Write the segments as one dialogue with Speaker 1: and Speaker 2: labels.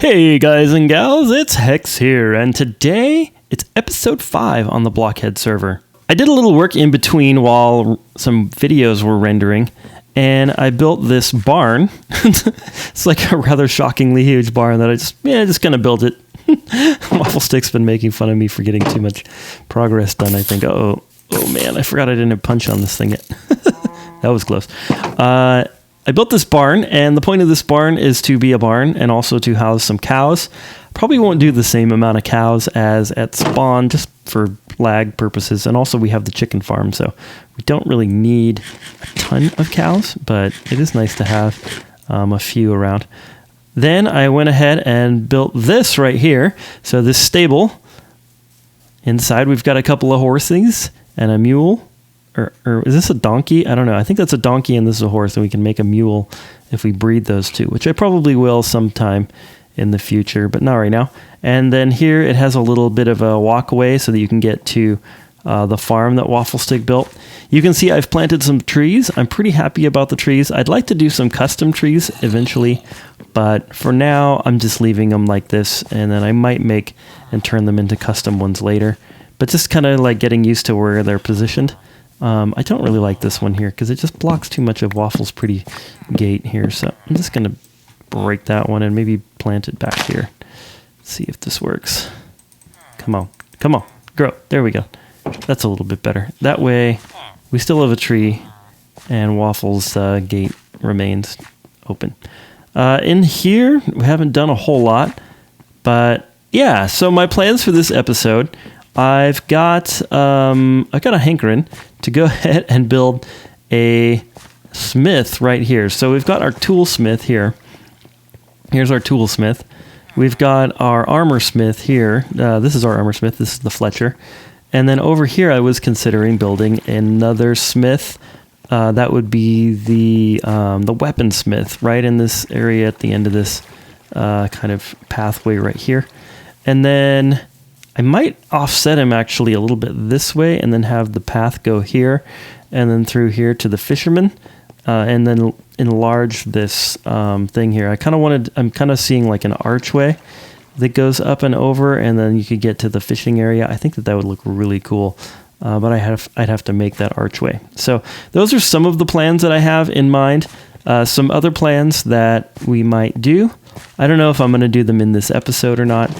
Speaker 1: Hey guys and gals, it's Hex here, and today it's episode 5 on the Blockheads server. I did a little work in between while some videos were rendering, and I built this barn. It's like a rather shockingly huge barn that I just gonna build it. Wafflestick's been making fun of me for getting too much progress done, I think. Oh man, I forgot I didn't have punch on this thing yet. That was close. I built this barn, and the point of this barn is to be a barn and also to house some cows. Probably won't do the same amount of cows as at spawn, just for lag purposes. And also we have the chicken farm, so we don't really need a ton of cows, but it is nice to have a few around. Then I went ahead and built this right here. So this stable, inside we've got a couple of horses and a mule. Or is this a donkey? I don't know. I think that's a donkey and this is a horse, and we can make a mule if we breed those two, which I probably will sometime in the future, but not right now. And then here it has a little bit of a walkway so that you can get to the farm that Wafflestick built. You can see I've planted some trees. I'm pretty happy about the trees. I'd like to do some custom trees eventually, but for now I'm just leaving them like this, and then I might make and turn them into custom ones later. But just kind of like getting used to where they're positioned. I don't really like this one here because it just blocks too much of Waffle's pretty gate here. So I'm just going to break that one and maybe plant it back here. See if this works. Come on, grow. There we go. That's a little bit better. That way we still have a tree and Waffle's gate remains open. In here, we haven't done a whole lot, but yeah, so my plans for this episode, I've got a hankering to go ahead and build a smith right here. So we've got our toolsmith here. Here's our toolsmith. We've got our armor smith here. This is our armor smith. This is the Fletcher. And then over here, I was considering building another smith. That would be the weaponsmith right in this area at the end of this kind of pathway right here. And then I might offset him actually a little bit this way and then have the path go here and then through here to the fisherman and then enlarge this thing here. I'm kind of seeing like an archway that goes up and over, and then you could get to the fishing area. I think that would look really cool, but I'd have to make that archway. So those are some of the plans that I have in mind. Some other plans that we might do. I don't know if I'm going to do them in this episode or not.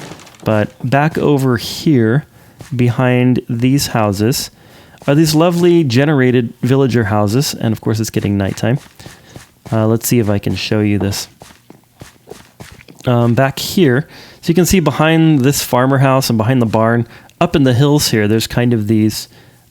Speaker 1: But back over here, behind these houses, are these lovely generated villager houses. And of course, it's getting nighttime. Let's see if I can show you this. Back here, so you can see behind this farmer house and behind the barn, up in the hills here, there's kind of these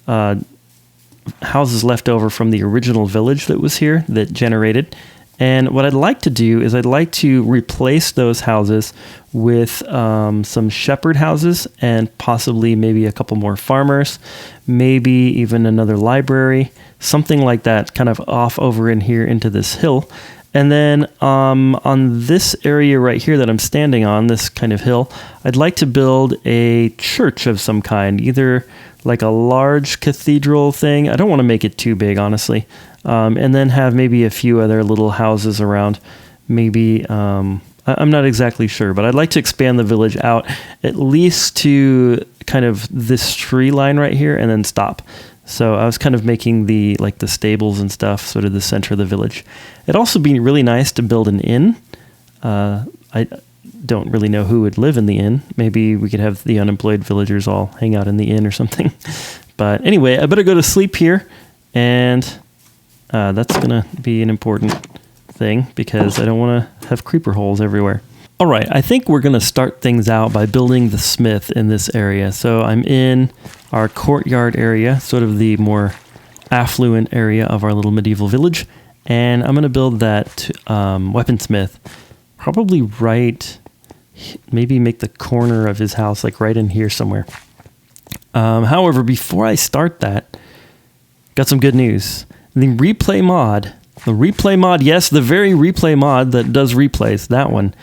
Speaker 1: houses left over from the original village that was here that generated. And what I'd like to do is I'd like to replace those houses with some shepherd houses and possibly maybe a couple more farmers, maybe even another library, something like that, kind of off over in here into this hill. And then on this area right here that I'm standing on, this kind of hill, I'd like to build a church of some kind, either like a large cathedral thing. I don't want to make it too big, honestly. And then have maybe a few other little houses around. Maybe, I'm not exactly sure, but I'd like to expand the village out at least to kind of this tree line right here and then stop. So I was kind of making the stables and stuff sort of the center of the village. It'd also be really nice to build an inn. I don't really know who would live in the inn. Maybe we could have the unemployed villagers all hang out in the inn or something. But anyway, I better go to sleep here, and that's going to be an important thing because I don't want to have creeper holes everywhere. All right, I think we're going to start things out by building the smith in this area. So I'm in our courtyard area, sort of the more affluent area of our little medieval village. And I'm going to build that weaponsmith probably maybe make the corner of his house like right in here somewhere. However, before I start that, got some good news. The replay mod, yes, the very replay mod that does replays, that one,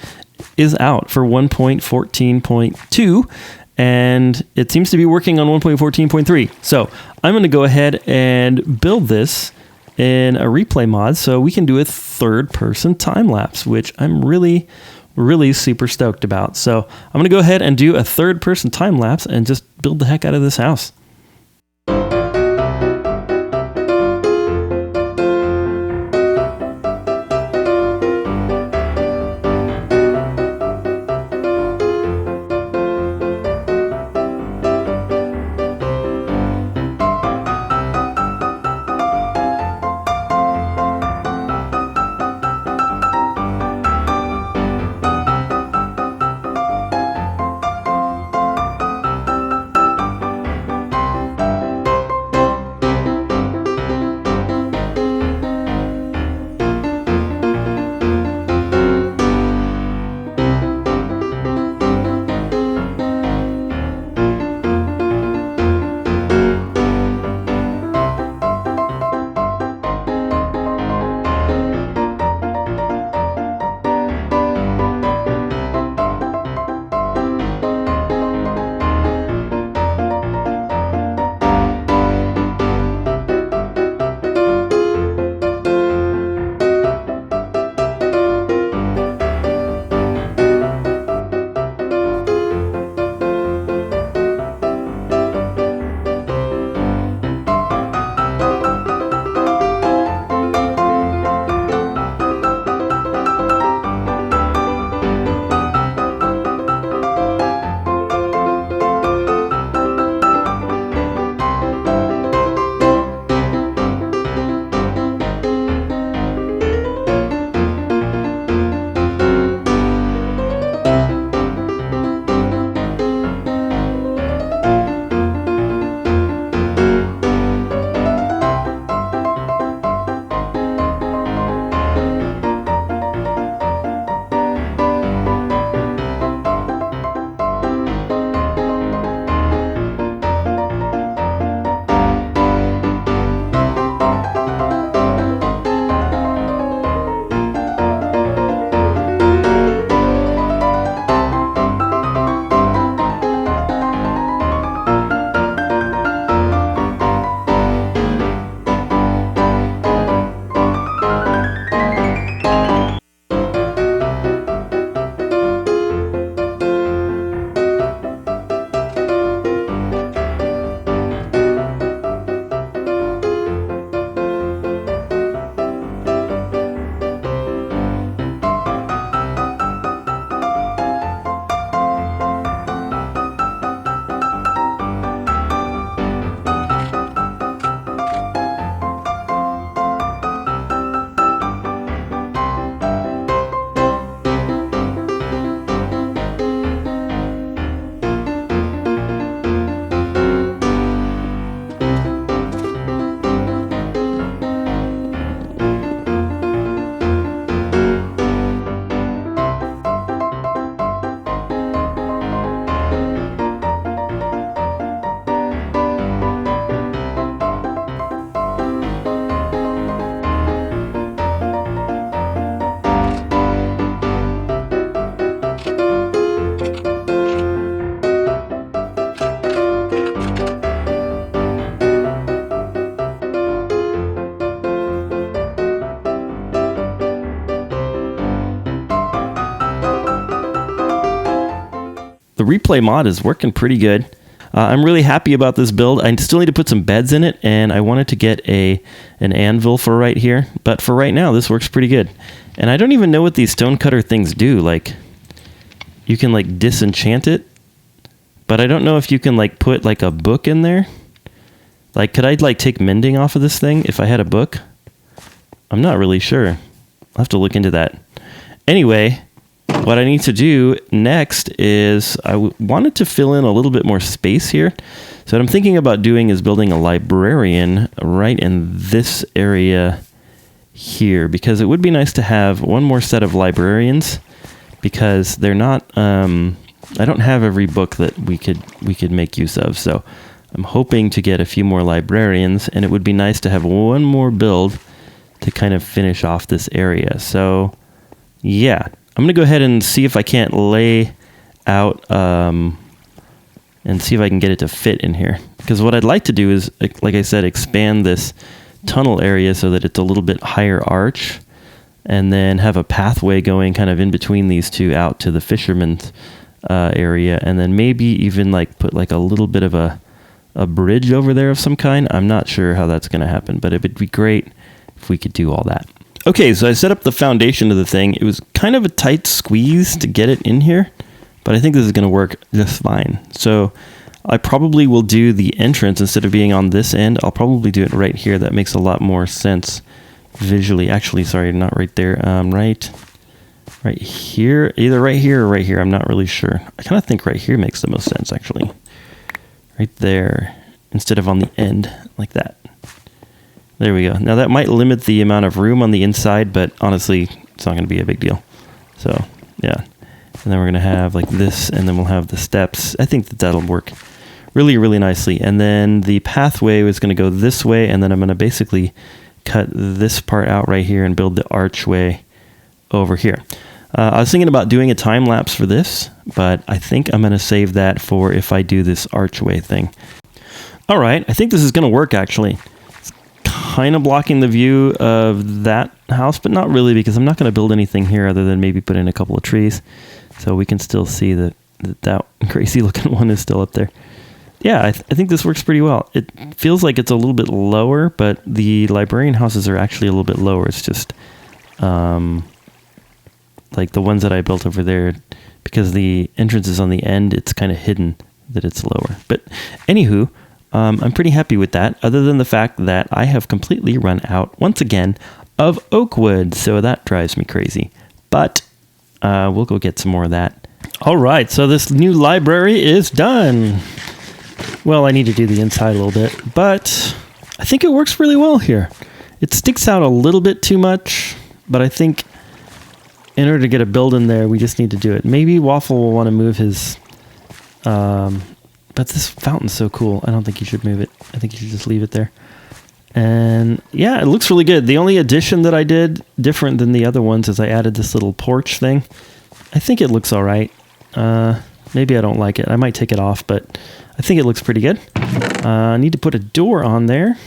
Speaker 1: is out for 1.14.2, and it seems to be working on 1.14.3. So I'm going to go ahead and build this in a replay mod so we can do a third-person time-lapse, which I'm really really super stoked about. So I'm going to go ahead and do a third-person time lapse and just build the heck out of this house. The replay mod is working pretty good. I'm really happy about this build. I still need to put some beds in it, and I wanted to get an anvil for right here. But for right now, this works pretty good. And I don't even know what these stonecutter things do. Like, you can like disenchant it, but I don't know if you can like put like a book in there. Like, could I like take mending off of this thing if I had a book? I'm not really sure. I'll have to look into that. Anyway, what I need to do next is I wanted to fill in a little bit more space here. So what I'm thinking about doing is building a librarian right in this area here, because it would be nice to have one more set of librarians, because they're not, I don't have every book that we could make use of. So I'm hoping to get a few more librarians, and it would be nice to have one more build to kind of finish off this area. So yeah, I'm going to go ahead and see if I can't lay out and see if I can get it to fit in here. Because what I'd like to do is, like I said, expand this tunnel area so that it's a little bit higher arch. and then have a pathway going kind of in between these two out to the fisherman's area, and then maybe even like put like a little bit of a bridge over there of some kind. I'm not sure how that's going to happen, but it would be great if we could do all that. Okay, so I set up the foundation of the thing. It was kind of a tight squeeze to get it in here, but I think this is going to work just fine. So I probably will do the entrance instead of being on this end. I'll probably do it right here. That makes a lot more sense visually. Actually, sorry, not right there. Right here, either right here or right here. I'm not really sure. I kind of think right here makes the most sense, actually. Right there, instead of on the end like that. There we go. Now that might limit the amount of room on the inside, but honestly, it's not going to be a big deal. So yeah, and then we're going to have like this, and then we'll have the steps. I think that that'll work really, really nicely. And then the pathway is going to go this way, and then I'm going to basically cut this part out right here and build the archway over here. I was thinking about doing a time lapse for this, but I think I'm going to save that for if I do this archway thing. All right, I think this is going to work actually. It's kind of blocking the view of that house, but not really, because I'm not going to build anything here other than maybe put in a couple of trees, so we can still see that crazy looking one is still up there. Yeah, I think this works pretty well. It feels like it's a little bit lower, but the librarian houses are actually a little bit lower. It's just like the ones that I built over there, because the entrance is on the end, it's kind of hidden that it's lower. But anywho, I'm pretty happy with that, other than the fact that I have completely run out, once again, of oak wood. So that drives me crazy. But we'll go get some more of that. All right, so this new library is done. Well, I need to do the inside a little bit, but I think it works really well here. It sticks out a little bit too much, but I think in order to get a build in there, we just need to do it. Maybe Waffle will want to move his... but this fountain's so cool. I don't think you should move it. I think you should just leave it there. And yeah, it looks really good. The only addition that I did different than the other ones is I added this little porch thing. I think it looks all right. Maybe I don't like it. I might take it off, but I think it looks pretty good. I need to put a door on there.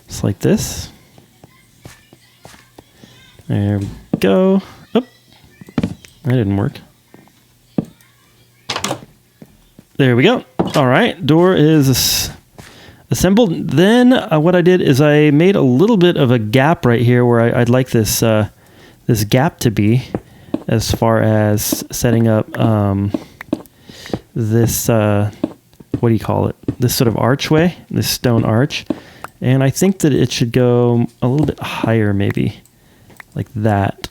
Speaker 1: Just like this. There we go. Oh, that didn't work. There we go. All right, door is assembled. Then what I did is I made a little bit of a gap right here where I'd like this this gap to be, as far as setting up this what do you call it? This sort of archway, this stone arch, and I think that it should go a little bit higher, maybe like that.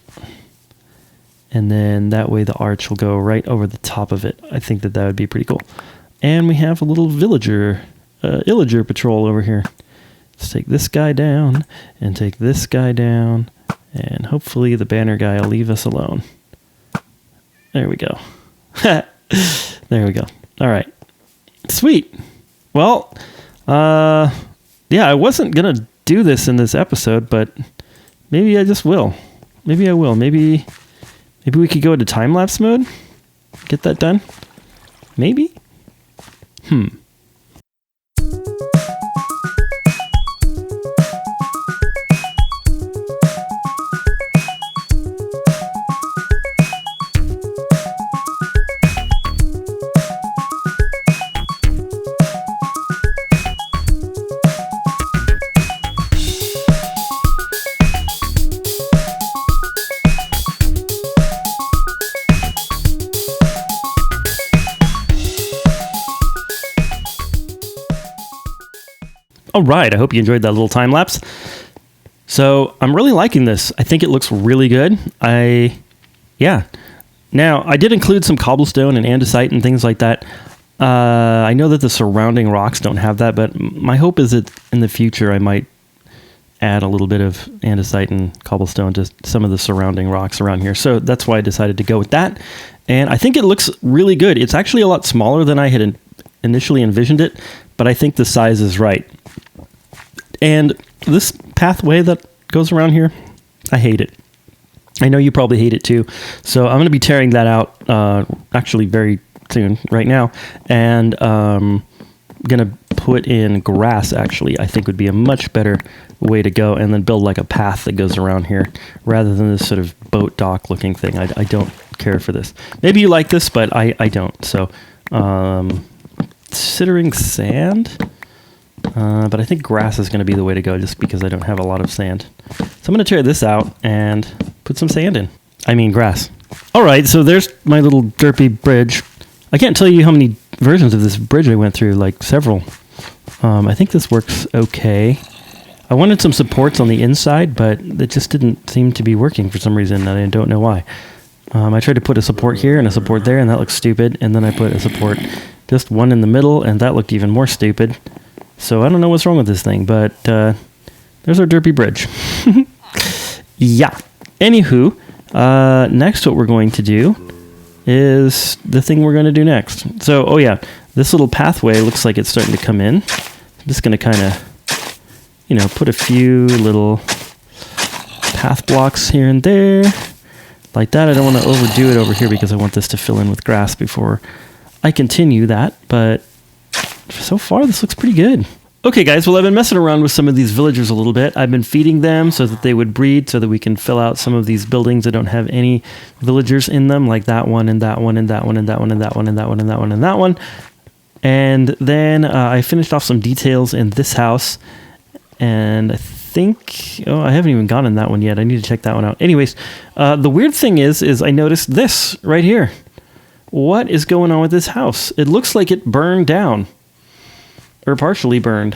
Speaker 1: And then that way the arch will go right over the top of it. I think that would be pretty cool. And we have a little illager patrol over here. Let's take this guy down and take this guy down, and hopefully the banner guy will leave us alone. There we go. There we go. All right. Sweet. Well, yeah, I wasn't going to do this in this episode, but maybe I just will. Maybe I will. Maybe we could go into time-lapse mode. Get that done. Maybe? All right, I hope you enjoyed that little time lapse. So I'm really liking this. I think it looks really good. Yeah. Now, I did include some cobblestone and andesite and things like that. I know that the surrounding rocks don't have that, but my hope is that in the future I might add a little bit of andesite and cobblestone to some of the surrounding rocks around here. So that's why I decided to go with that. And I think it looks really good. It's actually a lot smaller than I had initially envisioned it, but I think the size is right. And this pathway that goes around here, I hate it. I know you probably hate it too. So I'm going to be tearing that out actually very soon, right now. And going to put in grass, actually, I think would be a much better way to go, and then build like a path that goes around here rather than this sort of boat dock looking thing. I don't care for this. Maybe you like this, but I don't. So considering sand, but I think grass is going to be the way to go just because I don't have a lot of sand. So I'm going to tear this out and put some sand in. I mean grass. All right, so there's my little derpy bridge. I can't tell you how many versions of this bridge I went through, like several. I think this works okay. I wanted some supports on the inside, but it just didn't seem to be working for some reason, and I don't know why. I tried to put a support here and a support there, and that looks stupid. And then I put a support, just one in the middle, and that looked even more stupid. So I don't know what's wrong with this thing, but there's our derpy bridge. Yeah. Anywho, next what we're going to do is the thing we're going to do next. So, oh yeah, this little pathway looks like it's starting to come in. I'm just going to kind of, put a few little path blocks here and there, like that. I don't want to overdo it over here because I want this to fill in with grass before I continue that, but so far this looks pretty good. Okay guys, well I've been messing around with some of these villagers a little bit. I've been feeding them so that they would breed, so that we can fill out some of these buildings that don't have any villagers in them, like that one and that one and that one and that one and that one and that one and that one and that one. And then I finished off some details in this house, and I think, I haven't even gone in that one yet. I need to check that one out. Anyways, the weird thing is I noticed this right here. What is going on with this house? It looks like it burned down. Or partially burned.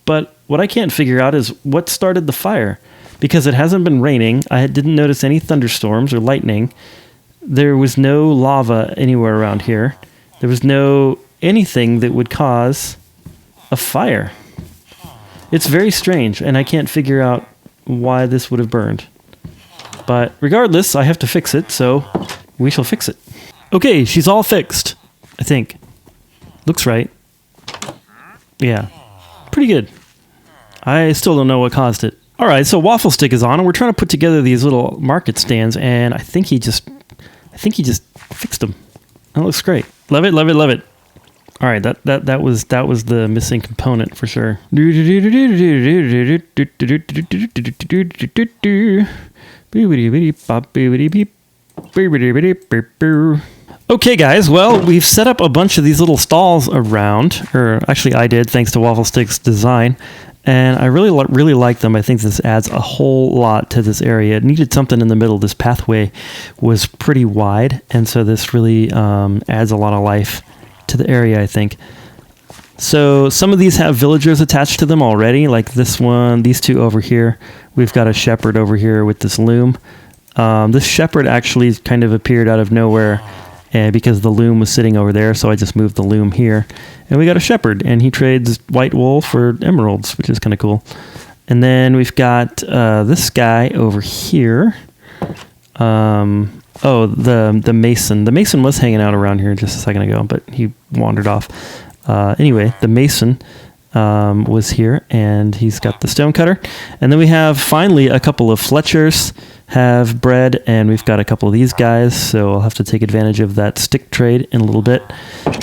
Speaker 1: But what I can't figure out is what started the fire. Because it hasn't been raining. I didn't notice any thunderstorms or lightning. There was no lava anywhere around here. There was no anything that would cause a fire. It's very strange, and I can't figure out why this would have burned. But regardless, I have to fix it, so we shall fix it. Okay, she's all fixed, I think. Looks right. Yeah, pretty good. I still don't know what caused it. All right, so Wafflestick is on, and we're trying to put together these little market stands, and I think he just fixed them. That looks great. Love it, love it, love it. All right, that was the missing component for sure. Okay guys, well, we've set up a bunch of these little stalls around, or actually I did, thanks to Wafflestick's design, and I really like them. I think this adds a whole lot to this area. It needed something in the middle. This pathway was pretty wide, and so this really adds a lot of life to the area, I think. So some of these have villagers attached to them already, like this one, these two over here. We've got a shepherd over here with this loom. This shepherd actually kind of appeared out of nowhere, because the loom was sitting over there, so I just moved the loom here. And we got a shepherd, and he trades white wool for emeralds, which is kind of cool. And then we've got this guy over here. The mason. The mason was hanging out around here just a second ago, but he wandered off. Anyway, the mason was here, and he's got the stonecutter. And then we have, finally, a couple of Fletchers have bread, and we've got a couple of these guys, so I'll have to take advantage of that stick trade in a little bit.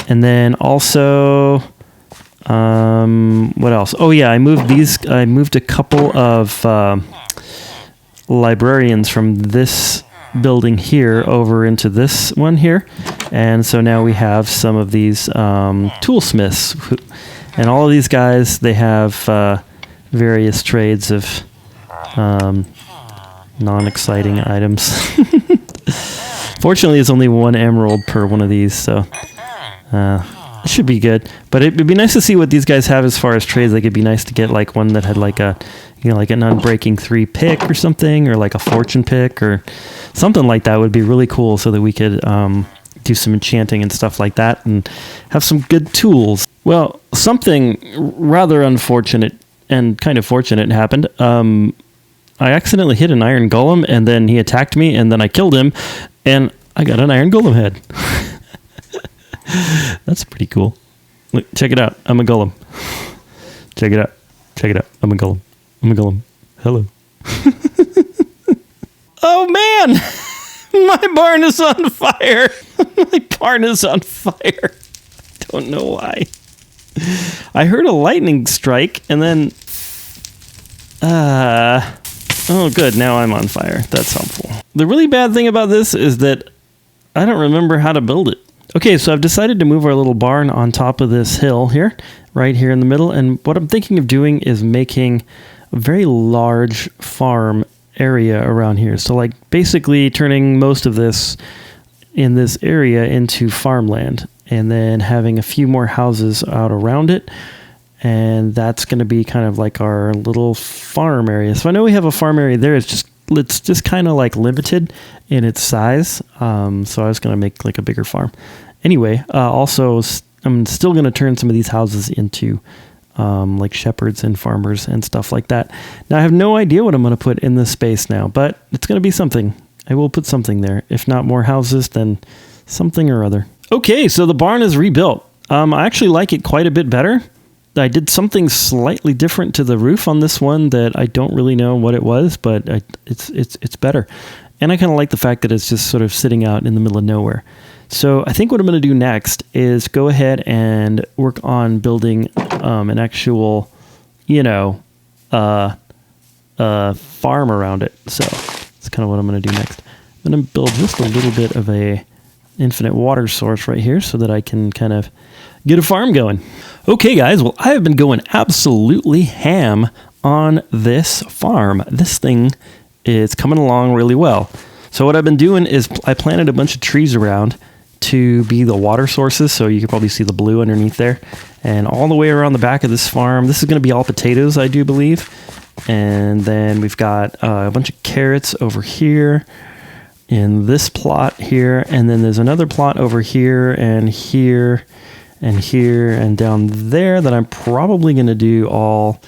Speaker 1: And then also, what else? Oh yeah, I moved a couple of librarians from this building here over into this one here, and so now we have some of these toolsmiths, and all of these guys, they have various trades of non-exciting items. Fortunately, it's only one emerald per one of these, so it should be good. But it'd be nice to see what these guys have as far as trades. Like, it'd be nice to get like one that had like a, like an Unbreaking 3 pick or something, or like a fortune pick or something like that would be really cool, so that we could do some enchanting and stuff like that and have some good tools. Well, something rather unfortunate and kind of fortunate happened. I accidentally hit an iron golem, and then he attacked me, and then I killed him, and I got an iron golem head. That's pretty cool. Look, check it out. I'm a golem. Check it out. Check it out. I'm a golem. I'm a golem. Hello. Oh, man! My barn is on fire. My barn is on fire. Don't know why. I heard a lightning strike, and then... oh, good. Now I'm on fire. That's helpful. The really bad thing about this is that I don't remember how to build it. Okay, so I've decided to move our little barn on top of this hill here, right here in the middle. And what I'm thinking of doing is making a very large farm area around here. So like basically turning most of this in this area into farmland and then having a few more houses out around it. And that's going to be kind of like our little farm area. So I know we have a farm area there. It's just kind of like limited in its size. So I was going to make like a bigger farm. Anyway, also I'm still going to turn some of these houses into like shepherds and farmers and stuff like that. Now I have no idea what I'm going to put in this space now, but it's going to be something. I will put something there. If not more houses, then something or other. Okay, so the barn is rebuilt. I actually like it quite a bit better. I did something slightly different to the roof on this one that I don't really know what it was, but it's better. And I kind of like the fact that it's just sort of sitting out in the middle of nowhere. So I think what I'm going to do next is go ahead and work on building an actual, farm around it. So that's kind of what I'm going to do next. I'm going to build just a little bit of a infinite water source right here so that I can kind of get a farm going. Okay, guys, well, I have been going absolutely ham on this farm. This thing is coming along really well. So what I've been doing is I planted a bunch of trees around to be the water sources. So you can probably see the blue underneath there. And all the way around the back of this farm, this is going to be all potatoes, I do believe. And then we've got a bunch of carrots over here in this plot here. And then there's another plot over here and here and here and down there that I'm probably going to do all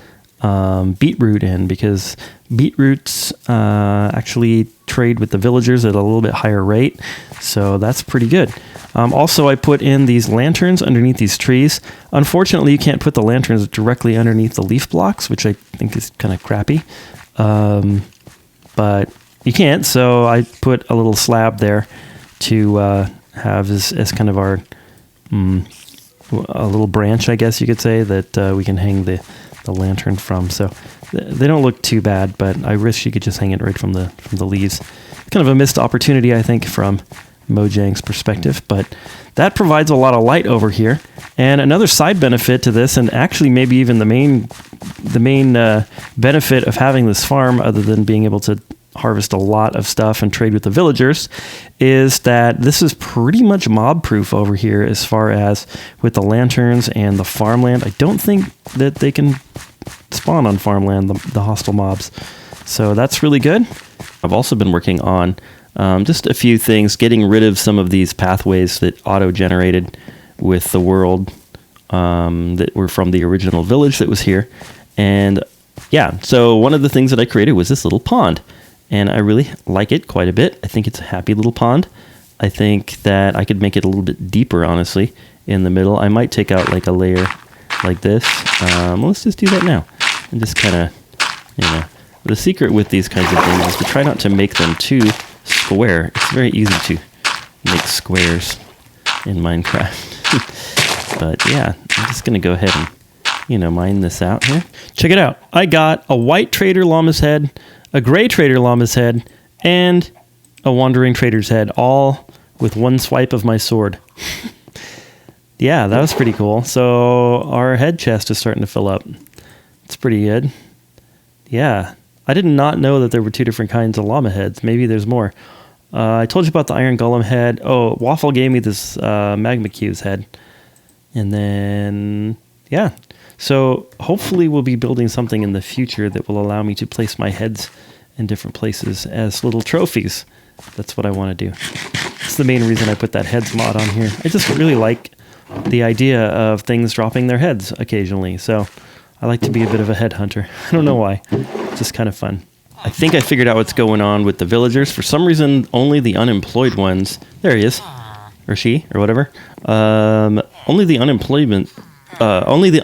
Speaker 1: beetroot in, because beetroots actually trade with the villagers at a little bit higher rate, so that's pretty good. Also, I put in these lanterns underneath these trees. Unfortunately, you can't put the lanterns directly underneath the leaf blocks, which I think is kind of crappy, but you can't, so I put a little slab there to have as kind of our a little branch, I guess you could say, that we can hang the lantern from. So they don't look too bad, but I wish you could just hang it right from the leaves. Kind of a missed opportunity, I think, from Mojang's perspective, but that provides a lot of light over here. And another side benefit to this, and actually maybe even the main benefit of having this farm, other than being able to harvest a lot of stuff and trade with the villagers, is that this is pretty much mob proof over here as far as with the lanterns and the farmland. I don't think that they can spawn on farmland, the hostile mobs. So that's really good. I've also been working on just a few things, getting rid of some of these pathways that auto-generated with the world that were from the original village that was here. And yeah, so one of the things that I created was this little pond. And I really like it quite a bit. I think it's a happy little pond. I think that I could make it a little bit deeper, honestly, in the middle. I might take out like a layer like this. Let's just do that now. And just kind of, the secret with these kinds of things is to try not to make them too square. It's very easy to make squares in Minecraft. But yeah, I'm just going to go ahead and, mine this out here. Check it out. I got a white trader llama's head, a gray trader llama's head, and a wandering trader's head, all with one swipe of my sword. Yeah, that was pretty cool. So our head chest is starting to fill up. It's pretty good. Yeah, I did not know that there were two different kinds of llama heads. Maybe there's more. I told you about the iron golem head. Oh, Waffle gave me this magma cube's head. And then, yeah. So hopefully we'll be building something in the future that will allow me to place my heads in different places as little trophies. That's what I want to do. That's the main reason I put that heads mod on here. I just really like the idea of things dropping their heads occasionally. So I like to be a bit of a headhunter. I don't know why. It's just kind of fun. I think I figured out what's going on with the villagers. For some reason, only the unemployed ones... There he is. Or she, or whatever. Only the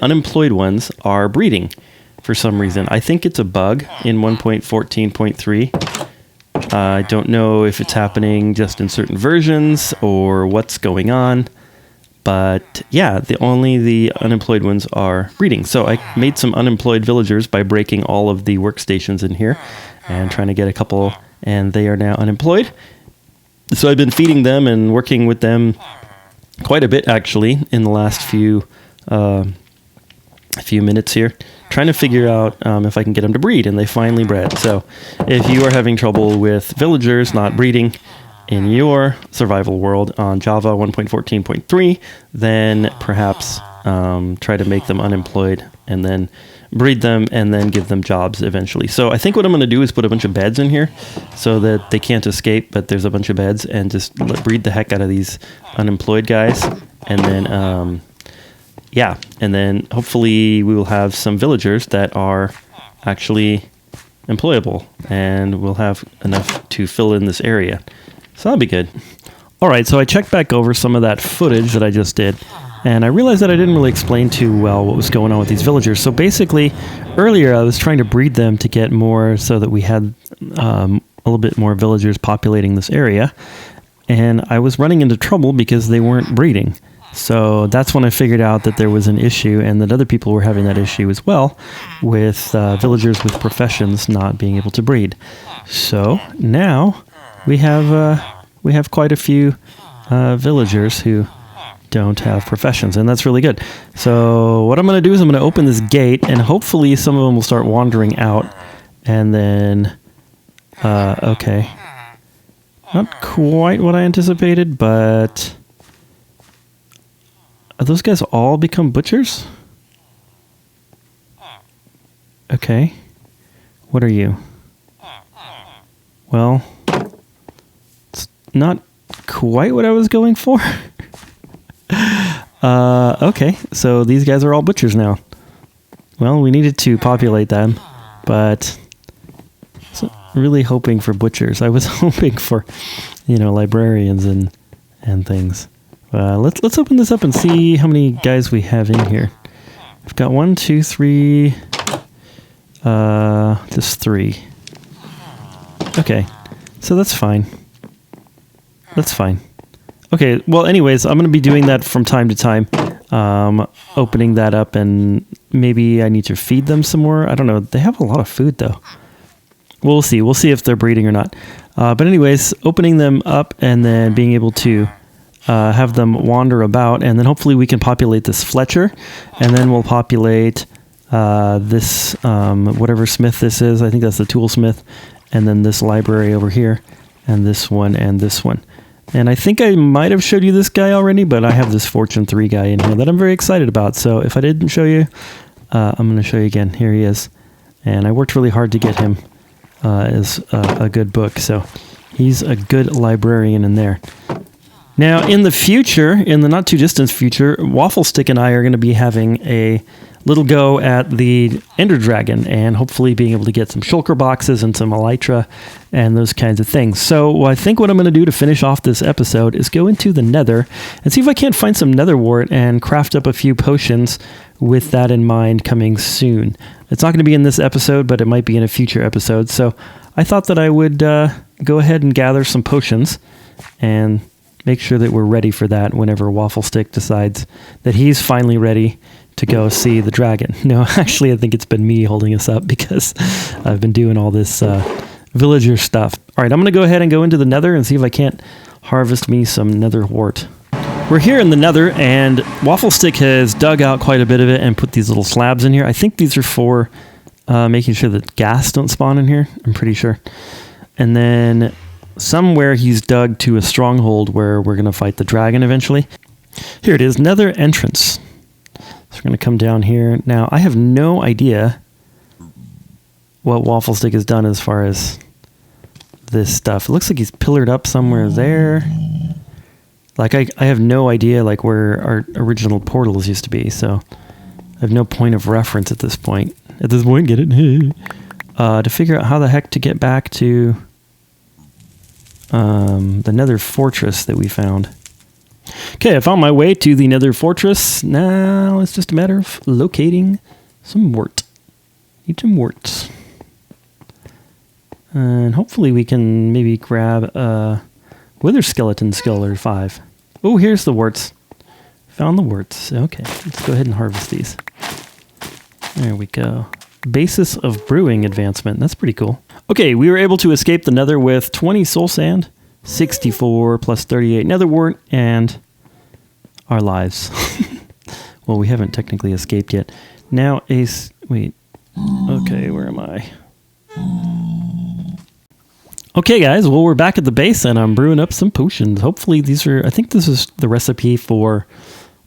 Speaker 1: unemployed ones are breeding for some reason. I think it's a bug in 1.14.3. I don't know if it's happening just in certain versions or what's going on, But yeah, only the unemployed ones are breeding. So I made some unemployed villagers by breaking all of the workstations in here and trying to get a couple, and they are now unemployed. So I've been feeding them and working with them quite a bit, actually, in the last few minutes here, trying to figure out if I can get them to breed, and they finally bred. So if you are having trouble with villagers not breeding in your survival world on Java 1.14.3, then perhaps try to make them unemployed and then breed them and then give them jobs eventually. So I think what I'm going to do is put a bunch of beds in here so that they can't escape, but there's a bunch of beds, and just breed the heck out of these unemployed guys. And then, yeah, and then hopefully we will have some villagers that are actually employable, and we'll have enough to fill in this area. So that'll be good. All right, so I checked back over some of that footage that I just did, and I realized that I didn't really explain too well what was going on with these villagers. So basically, earlier I was trying to breed them to get more so that we had a little bit more villagers populating this area, and I was running into trouble because they weren't breeding. So that's when I figured out that there was an issue, and that other people were having that issue as well, with villagers with professions not being able to breed. So now we have quite a few villagers who don't have professions, and that's really good. So what I'm going to do is I'm going to open this gate, and hopefully some of them will start wandering out, and then okay, not quite what I anticipated, but are those guys all become butchers? Okay, what are you? Well, it's not quite what I was going for. Okay, so these guys are all butchers now. Well, we needed to populate them, but I was really hoping for butchers. I was hoping for, librarians and things. Let's open this up and see how many guys we have in here. We've got 1, 2, 3, just 3. Okay, so that's fine. That's fine. Okay, well, anyways, I'm going to be doing that from time to time, opening that up, and maybe I need to feed them some more. I don't know. They have a lot of food, though. We'll see. We'll see if they're breeding or not. But anyways, opening them up and then being able to have them wander about, and then hopefully we can populate this Fletcher, and then we'll populate this, whatever smith this is. I think that's the toolsmith, and then this library over here, and this one, and this one. And I think I might have showed you this guy already, but I have this Fortune 3 guy in here that I'm very excited about. So if I didn't show you, I'm going to show you again. Here he is. And I worked really hard to get him as a good book. So he's a good librarian in there. Now, in the future, in the not too distant future, Wafflestick and I are going to be having a little go at the Ender Dragon, and hopefully being able to get some shulker boxes and some elytra and those kinds of things. So I think what I'm going to do to finish off this episode is go into the Nether and see if I can't find some nether wart and craft up a few potions with that in mind coming soon. It's not going to be in this episode, but it might be in a future episode. So I thought that I would go ahead and gather some potions and make sure that we're ready for that whenever Wafflestick decides that he's finally ready to go see the dragon. No, actually, I think it's been me holding us up because I've been doing all this villager stuff. All right, I'm going to go ahead and go into the Nether and see if I can't harvest me some nether wart. We're here in the Nether, and Wafflestick has dug out quite a bit of it and put these little slabs in here. I think these are for making sure that ghast don't spawn in here. I'm pretty sure. And then somewhere he's dug to a stronghold where we're going to fight the dragon eventually. Here it is, Nether entrance. So we're going to come down here. Now, I have no idea what Wafflestick has done as far as this stuff. It looks like he's pillared up somewhere there. Like, I have no idea, like, where our original portals used to be, so I have no point of reference at this point. Get it? To figure out how the heck to get back to the Nether fortress that we found. Okay, I found my way to the Nether fortress. Now it's just a matter of locating some wart. Need some warts. And hopefully we can maybe grab a wither skeleton skull or 5. Oh, here's the warts. Found the warts. Okay, let's go ahead and harvest these. There we go. Basis of brewing advancement. That's pretty cool. Okay, we were able to escape the Nether with 20 soul sand, 64 plus 38 nether wart, and our lives. Well, we haven't technically escaped yet. Now wait. Okay, where am I? Okay, guys. Well, we're back at the base, and I'm brewing up some potions. Hopefully, I think this is the recipe for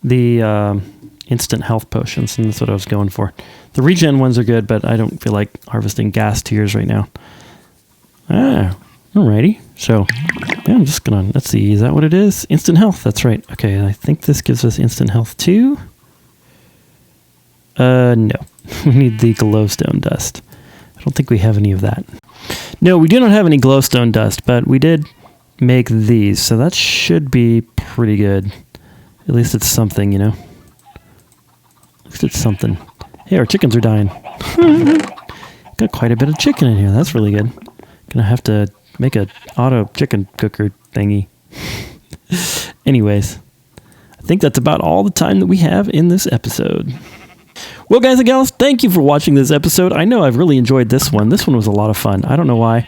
Speaker 1: the instant health potions, and that's what I was going for. The regen ones are good, but I don't feel like harvesting gas tears right now. Alrighty. So, yeah, I'm just gonna, let's see, is that what it is? Instant health, that's right. Okay, I think this gives us instant health too. No. We need the glowstone dust. I don't think we have any of that. No, we do not have any glowstone dust, but we did make these, so that should be pretty good. At least it's something, you know? At least it's something. Hey, our chickens are dying. Got quite a bit of chicken in here. That's really good. Gonna have to make a auto chicken cooker thingy. Anyways, I think that's about all the time that we have in this episode. Well, guys and gals, thank you for watching this episode. I know I've really enjoyed this one. This one was a lot of fun. I don't know why.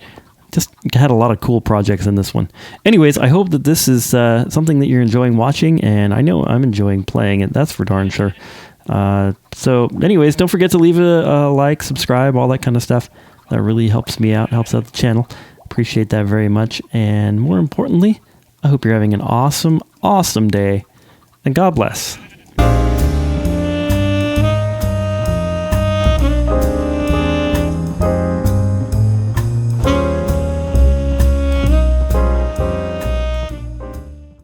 Speaker 1: Just had a lot of cool projects in this one. Anyways, I hope that this is something that you're enjoying watching, and I know I'm enjoying playing it. That's for darn sure. So anyways, don't forget to leave a like, subscribe, all that kind of stuff. That really helps me out, helps out the channel. Appreciate that very much. And more importantly, I hope you're having an awesome, awesome day. And God bless.